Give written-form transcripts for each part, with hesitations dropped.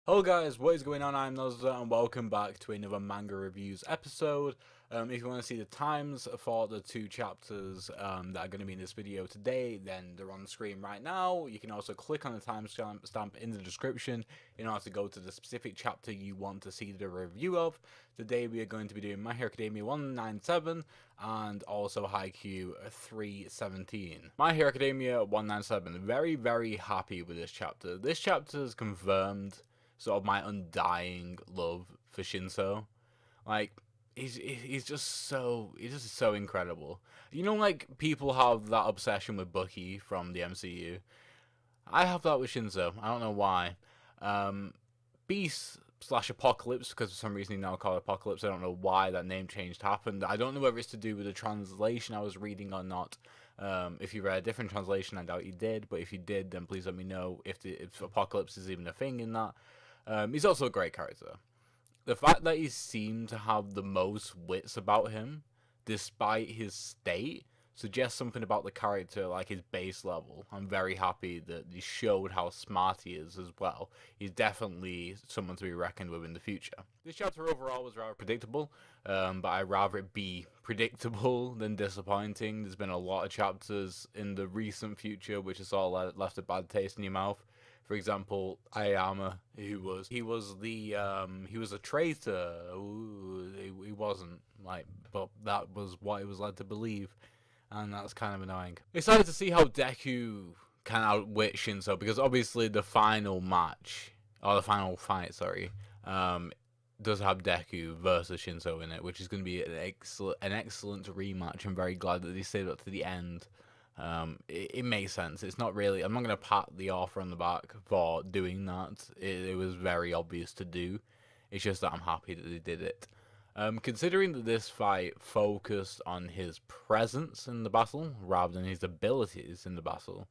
Hello guys, what is going on? I'm Nozza and welcome back to another manga reviews episode. If you want to see the times for the two chapters that are going to be in this video today, then they're on the screen right now. You can also click on the timestamp in the description in order to go to the specific chapter you want to see the review of. Today we are going to be doing My Hero Academia 197 and also Haikyuu 317. My Hero Academia 197, very happy with this chapter. This chapter is confirmed sort of my undying love for Shinso. Like, he's just so incredible. You know, like people have that obsession with Bucky from the MCU. I have that with Shinso. I don't know why. Beast slash Apocalypse, because for some reason he now called Apocalypse. I don't know why that name change happened. I don't know whether it's to do with the translation I was reading or not. If you read a different translation, I doubt you did. But if you did, then please let me know if Apocalypse is even a thing in that. He's also a great character. The fact that he seemed to have the most wits about him, despite his state, suggests something about the character, like his base level. I'm very happy that he showed how smart he is as well. He's definitely someone to be reckoned with in the future. This chapter overall was rather predictable, but I'd rather it be predictable than disappointing. There's been a lot of chapters in the recent future which has all left a bad taste in your mouth. For example, Ayama, he was a traitor. Ooh, he wasn't, like, but that was what he was led to believe, and that's kind of annoying. Excited to see how Deku can outwit Shinso, because obviously the final match, or the final fight, sorry, does have Deku versus Shinso in it, which is going to be an excellent rematch. I'm very glad that they stayed up to the end. It makes sense. It's not really, I'm not going to pat the author on the back for doing that. It was very obvious to do. It's just that I'm happy that they did it. Considering that this fight focused on his presence in the battle rather than his abilities in the battle,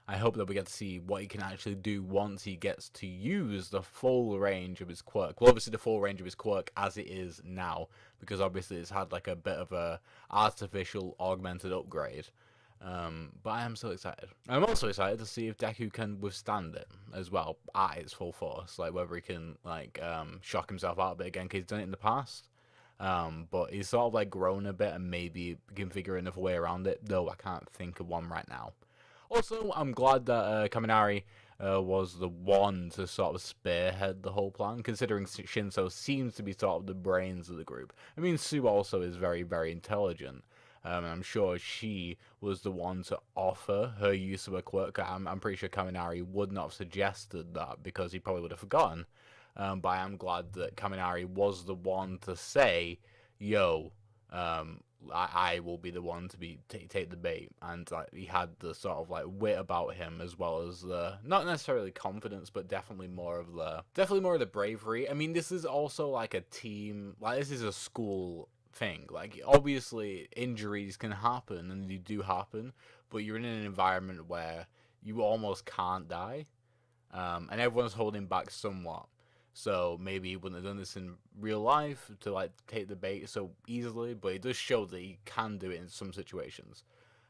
I hope that we get to see what he can actually do once he gets to use the full range of his quirk. Well, obviously the full range of his quirk as it is now, because obviously it's had like a bit of a artificial augmented upgrade. But I am so excited. I'm also excited to see if Deku can withstand it as well at its full force. Like whether he can shock himself out a bit again, because he's done it in the past. But he's sort of like grown a bit and maybe can figure another way around it. Though I can't think of one right now. Also, I'm glad that Kaminari was the one to sort of spearhead the whole plan, considering Shinso seems to be sort of the brains of the group. I mean, Sue also is very intelligent. I'm sure she was the one to offer her use of a quirk. I'm pretty sure Kaminari would not have suggested that because he probably would have forgotten. But I am glad that Kaminari was the one to say, yo, I will be the one to take the bait. And he had the sort of like wit about him, as well as the, not necessarily confidence, but definitely more of the bravery. I mean, this is also like a team, like this is a school thing. Like, obviously injuries can happen, and they do happen, but you're in an environment where you almost can't die, and everyone's holding back somewhat. So maybe he wouldn't have done this in real life to like take the bait so easily, but it does show that he can do it in some situations.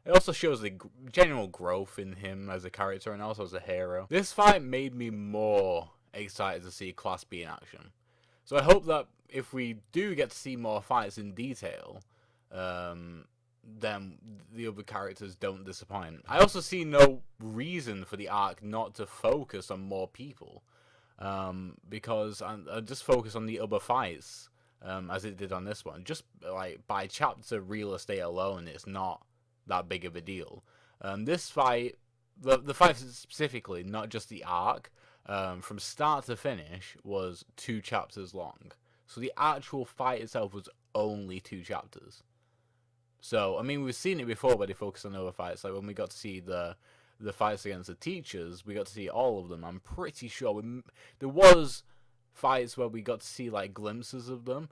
It also shows the general growth in him as a character and also as a hero. This fight made me more excited to see Class B in action. So I hope that if we do get to see more fights in detail, then the other characters don't disappoint. I also see no reason for the arc not to focus on more people, because I just focus on the other fights, as it did on this one. Just like by chapter real estate alone, it's not that big of a deal. This fight, the fight specifically, not just the arc, from start to finish, was 2 chapters long. So the actual fight itself was only 2 chapters. So, I mean, we've seen it before where they focus on other fights. Like when we got to see the fights against the teachers, we got to see all of them. I'm pretty sure there was fights where we got to see like glimpses of them,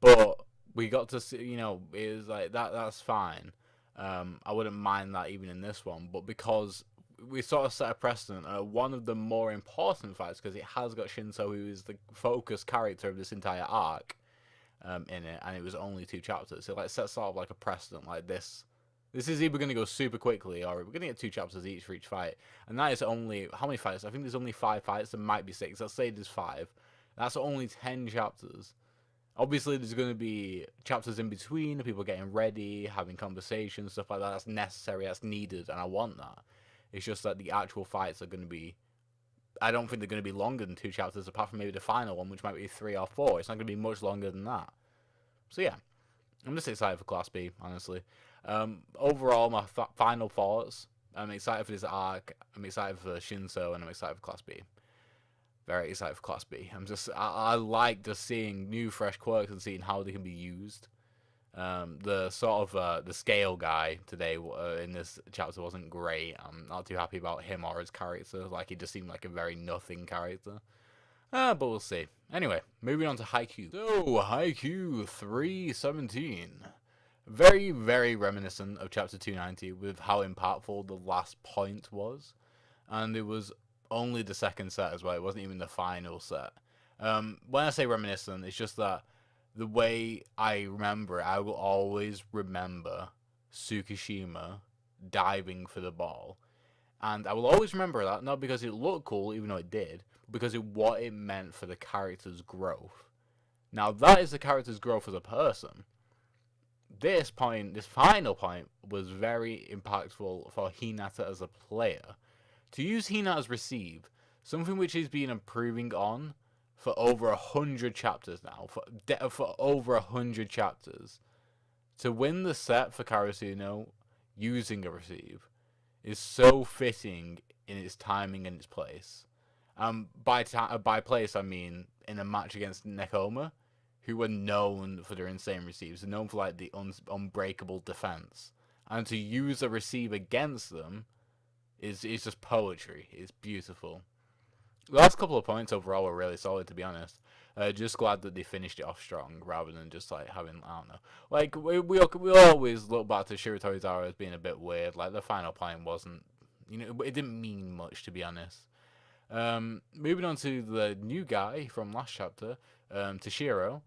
but we got to see, you know, it was like that's fine. I wouldn't mind that even in this one, but because we sort of set a precedent. One of the more important fights, because it has got Shinso, who is the focus character of this entire arc, in it, and it was only 2 chapters. So like sets sort of like a precedent like this This is either going to go super quickly, or we're going to get 2 chapters each for each fight. And that is only, how many fights? I think there's only 5 fights. There might be 6. Let's say there's 5. That's only 10 chapters. Obviously, there's going to be chapters in between, people getting ready, having conversations, stuff like that. That's necessary, that's needed, and I want that. It's just that the actual fights are going to be, I don't think they're going to be longer than 2 chapters, apart from maybe the final one, which might be 3 or 4. It's not going to be much longer than that. So yeah, I'm just excited for Class B, honestly. Overall, my final thoughts, I'm excited for this arc, I'm excited for Shinso, and I'm excited for Class B. Very excited for Class B. I like just seeing new, fresh quirks and seeing how they can be used. The sort of the scale guy today in this chapter wasn't great. I'm not too happy about him or his character. Like, he just seemed like a very nothing character. But we'll see. Anyway, moving on to Haikyuu. So, Haikyuu 3:17. Very, very reminiscent of chapter 290 with how impactful the last point was. And it was only the second set as well. It wasn't even the final set. When I say reminiscent, it's just that the way I remember it, I will always remember Tsukishima diving for the ball. And I will always remember that, not because it looked cool, even though it did, but because of what it meant for the character's growth. Now, that is the character's growth as a person. This final point, was very impactful for Hinata as a player. To use Hinata's receive, something which he's been improving on for over 100 chapters now, for over 100 chapters, to win the set for Karasuno using a receive is so fitting in its timing and its place. By place, I mean in a match against Nekoma, who were known for their insane receives, they're known for like the unbreakable defense, and to use a receive against them is just poetry. It's beautiful. The last couple of points overall were really solid, to be honest. Just glad that they finished it off strong rather than just like having, I don't know. Like we always look back to Shiratorizawa as being a bit weird. Like the final point wasn't, it didn't mean much, to be honest. Moving on to the new guy from last chapter, Toshiro.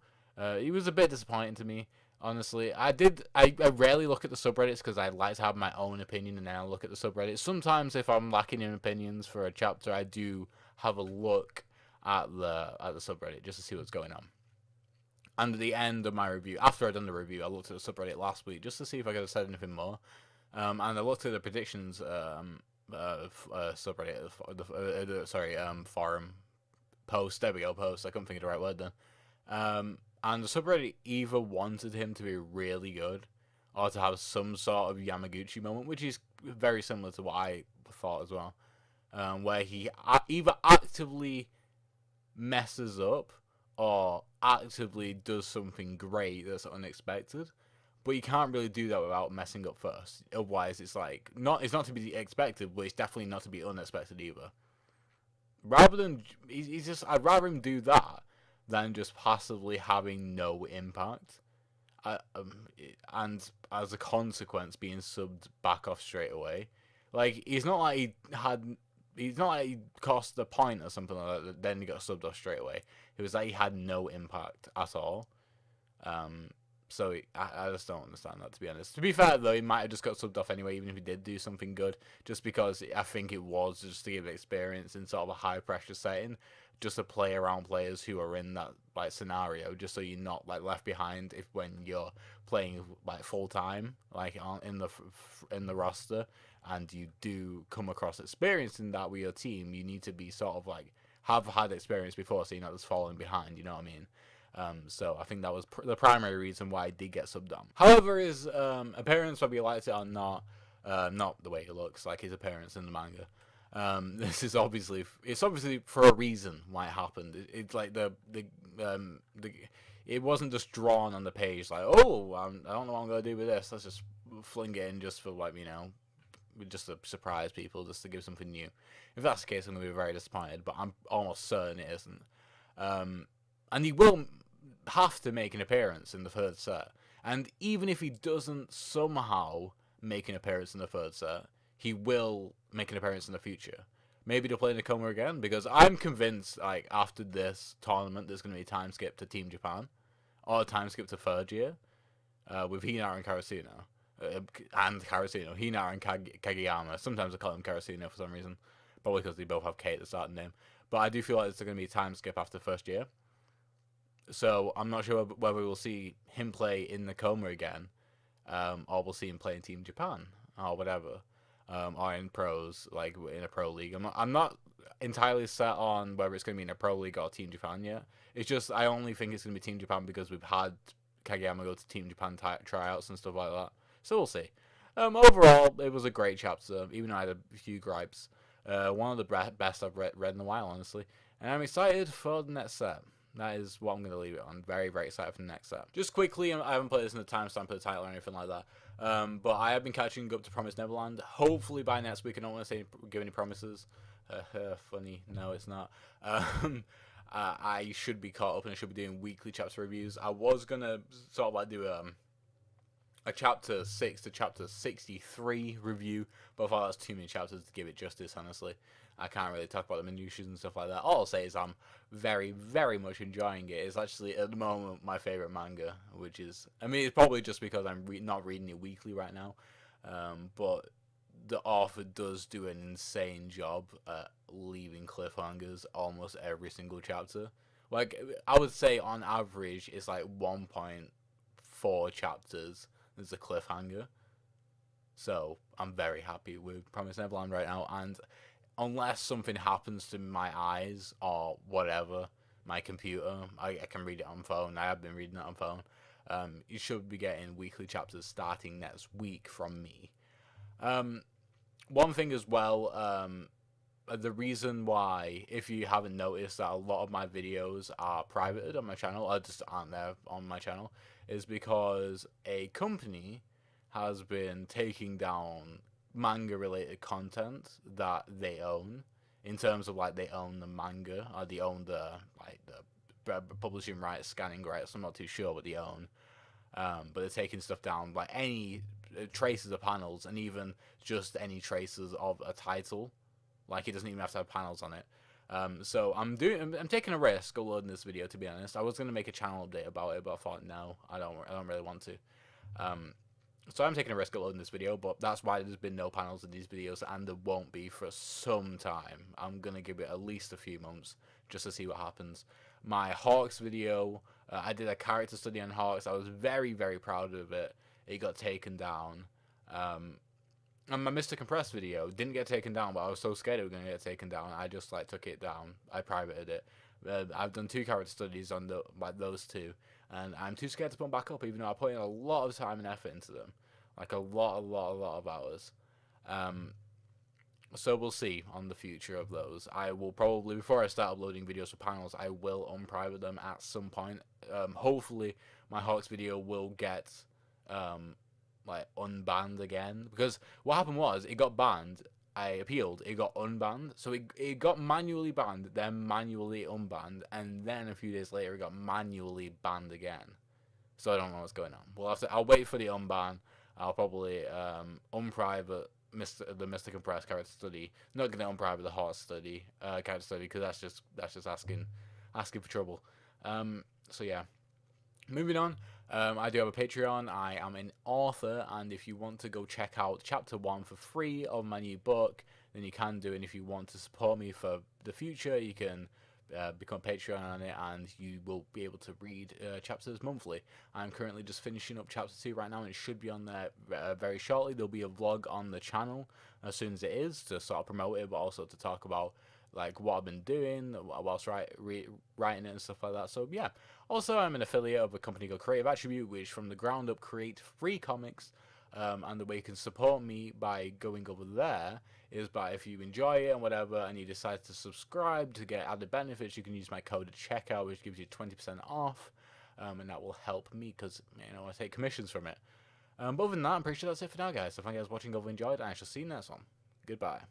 He was a bit disappointing to me. Honestly, I rarely look at the subreddits because I like to have my own opinion, and then I'll look at the subreddits. Sometimes, if I'm lacking in opinions for a chapter, I do have a look at the subreddit just to see what's going on. And at the end of my review, after I'd done the review, I looked at the subreddit last week just to see if I could have said anything more. And I looked at the predictions subreddit, forum post. There we go, post. I couldn't think of the right word then. And the subreddit either wanted him to be really good or to have some sort of Yamaguchi moment, which is very similar to what I thought as well, where he either actively messes up or actively does something great that's unexpected, but you can't really do that without messing up first. Otherwise, it's like it's not to be expected, but it's definitely not to be unexpected either. Rather than I'd rather him do that than just passively having no impact, and as a consequence being subbed back off straight away. Like, it's not like he cost a point or something like that, then he got subbed off straight away. It was like he had no impact at all. So I just don't understand that, to be honest. To be fair, though, he might have just got subbed off anyway, even if he did do something good, just because I think it was just to give experience in sort of a high-pressure setting, just to play around players who are in that like scenario, just so you're not like left behind when you're playing like full-time, like in the roster, and you do come across experience in that with your team. You need to be sort of like have had experience before, so you're not just falling behind, you know what I mean? So I think that was the primary reason why I did get subbed on. However, his appearance, whether you liked it or not the way he looks, like his appearance in the manga. This is obviously for a reason why it happened. It's like it wasn't just drawn on the page like, oh, I don't know what I'm gonna do with this. Let's just fling it in just for like, just to surprise people, just to give something new. If that's the case, I'm gonna be very disappointed. But I'm almost certain it isn't. And he will have to make an appearance in the third set. And even if he doesn't somehow make an appearance in the third set, he will make an appearance in the future. Maybe they'll play Nekoma again, because I'm convinced, like, after this tournament, there's going to be a time skip to Team Japan, or a time skip to third year, with Hinata and Karasuno. and Karasuno. Hinata and Kageyama. Sometimes I call him Karasuno for some reason. Probably because they both have K at the start of the name. But I do feel like it's going to be a time skip after the first year. So I'm not sure whether we'll see him play in Nakoma again, or we'll see him play in Team Japan, or whatever, or in pros, like in a pro league. I'm not entirely set on whether it's going to be in a pro league or Team Japan yet. It's just I only think it's going to be Team Japan because we've had Kageyama go to Team Japan tryouts and stuff like that. So we'll see. Overall, it was a great chapter, even though I had a few gripes. One of the best I've read in a while, honestly. And I'm excited for the next set. That is what I'm going to leave it on. Very, very excited for the next set. Just quickly, I haven't played this in the timestamp of the title or anything like that. But I have been catching up to Promised Neverland. Hopefully by next week. I don't want to give any promises. Funny. No, it's not. I should be caught up and I should be doing weekly chapter reviews. I was going to sort of like do a chapter 6 to chapter 63 review, but I thought that's too many chapters to give it justice, honestly. I can't really talk about the minutiae and stuff like that. All I'll say is I'm very, very much enjoying it. It's actually, at the moment, my favourite manga, which is... I mean, it's probably just because I'm not reading it weekly right now, but the author does do an insane job at leaving cliffhangers almost every single chapter. Like, I would say on average, it's like 1.4 chapters there's a cliffhanger. So, I'm very happy with Promised Neverland right now, and unless something happens to my eyes or whatever, my computer, I can read it on phone. I have been reading it on phone. You should be getting weekly chapters starting next week from me. One thing as well, the reason why, if you haven't noticed that a lot of my videos are privated on my channel, or just aren't there on my channel, is because a company has been taking down manga related content that they own, in terms of like they own the manga or they own the publishing rights, scanning rights. I'm not too sure what they own, but they're taking stuff down, like any traces of panels, and even just any traces of a title. Like it doesn't even have to have panels on it. So I'm taking a risk uploading this video. To be honest, I was gonna make a channel update about it, but I thought no, I don't really want to. So I'm taking a risk uploading this video, but that's why there's been no panels in these videos, and there won't be for some time. I'm going to give it at least a few months just to see what happens. My Hawks video, I did a character study on Hawks. I was very, very proud of it. It got taken down. And my Mr. Compressed video didn't get taken down, but I was so scared it was going to get taken down. I just like took it down. I privated it. I've done 2 character studies on those 2. And I'm too scared to put them back up, even though I put in a lot of time and effort into them. Like a lot of hours. So we'll see on the future of those. I will probably, before I start uploading videos for panels, I will unprivate them at some point. Hopefully my Hawks video will get like unbanned again. Because what happened was, it got banned. I appealed, it got unbanned, so it got manually banned, then manually unbanned, and then a few days later it got manually banned again. So I don't know what's going on. I'll wait for the unban. I'll probably unprivate the Mr. Compressed character study. Not gonna unprivate the Hot study character study, because that's just asking for trouble. So yeah. Moving on, I do have a Patreon. I am an author, and if you want to go check out chapter 1 for free of my new book, then you can do it. And if you want to support me for the future, you can become Patreon on it, and you will be able to read chapters monthly. I'm currently just finishing up chapter 2 right now, and it should be on there very shortly. There'll be a vlog on the channel as soon as it is, to sort of promote it, but also to talk about like what I've been doing whilst writing it and stuff like that. So yeah. Also, I'm an affiliate of a company called Creative Attribute, which from the ground up create free comics. And the way you can support me by going over there is by, if you enjoy it and whatever, and you decide to subscribe to get added benefits, you can use my code at checkout, which gives you 20% off. And that will help me, because I take commissions from it. But other than that, I'm pretty sure that's it for now, guys. So thank you guys for watching. Hope you enjoyed, and I shall see you next one. Goodbye.